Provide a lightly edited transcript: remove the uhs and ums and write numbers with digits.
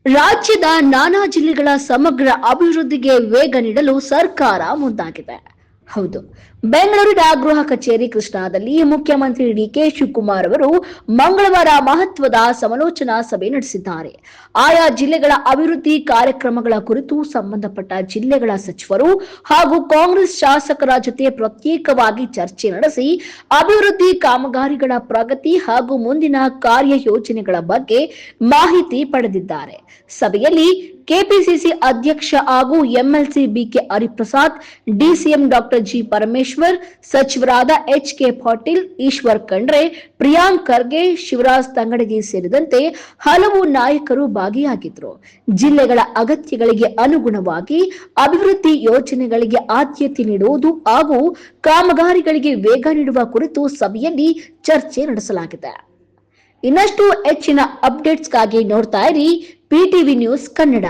ರಾಜ್ಯದ ನಾನಾ ಜಿಲ್ಲೆಗಳ ಸಮಗ್ರ ಅಭಿವೃದ್ಧಿಗೆ ವೇಗ ನೀಡಲು ಸರ್ಕಾರ ಮುಂದಾಗಿದೆ. ಹೌದು, ಬೆಂಗಳೂರಿನ ಗೃಹ ಕಚೇರಿ ಕೃಷ್ಣಾದಲ್ಲಿ ಮುಖ್ಯಮಂತ್ರಿ ಡಿಕೆ ಶಿವಕುಮಾರ್ ಅವರು ಮಂಗಳವಾರ ಮಹತ್ವದ ಸಮಾಲೋಚನಾ ಸಭೆ ನಡೆಸಿದ್ದಾರೆ. ಆಯಾ ಜಿಲ್ಲೆಗಳ ಅಭಿವೃದ್ಧಿ ಕಾರ್ಯಕ್ರಮಗಳ ಕುರಿತು ಸಂಬಂಧಪಟ್ಟ ಜಿಲ್ಲೆಗಳ ಸಚಿವರು ಹಾಗೂ ಕಾಂಗ್ರೆಸ್ ಶಾಸಕರ ಜೊತೆ ಪ್ರತ್ಯೇಕವಾಗಿ ಚರ್ಚೆ ನಡೆಸಿ ಅಭಿವೃದ್ಧಿ ಕಾಮಗಾರಿಗಳ ಪ್ರಗತಿ ಹಾಗೂ ಮುಂದಿನ ಕಾರ್ಯಯೋಜನೆಗಳ ಬಗ್ಗೆ ಮಾಹಿತಿ ಪಡೆದಿದ್ದಾರೆ. ಸಭೆಯಲ್ಲಿ ಕೆಪಿಸಿಸಿ ಅಧ್ಯಕ್ಷ ಹಾಗೂ MLC BK Hariprasad, DCM doctor G Parameshwar, ಸಚಿವರಾದ ಎಚ್ಕೆ ಪಾಟೀಲ್, ಈಶ್ವರ್ ಖಂಡ್ರೆ, ಪ್ರಿಯಾಂಕ್ ಖರ್ಗೆ, ಶಿವರಾಜ್ ತಂಗಡಗಿ ಸೇರಿದಂತೆ ಹಲವು ನಾಯಕರು ಭಾಗಿಯಾಗಿದ್ದರು. ಜಿಲ್ಲೆಗಳ ಅಗತ್ಯಗಳಿಗೆ ಅನುಗುಣವಾಗಿ ಅಭಿವೃದ್ಧಿ ಯೋಜನೆಗಳಿಗೆ ಆದ್ಯತೆ ನೀಡುವುದು ಹಾಗೂ ಕಾಮಗಾರಿಗಳಿಗೆ ವೇಗ ನೀಡುವ ಕುರಿತು ಸಭೆಯಲ್ಲಿ ಚರ್ಚೆ ನಡೆಸಲಾಗಿದೆ. ಇನ್ನಷ್ಟು ಹೆಚ್ಚಿನ ಅಪ್ಡೇಟ್ಸ್ಗಾಗಿ ನೋಡ್ತಾ ಇರಿ ಪಿಟಿವಿ ನ್ಯೂಸ್ ಕನ್ನಡ.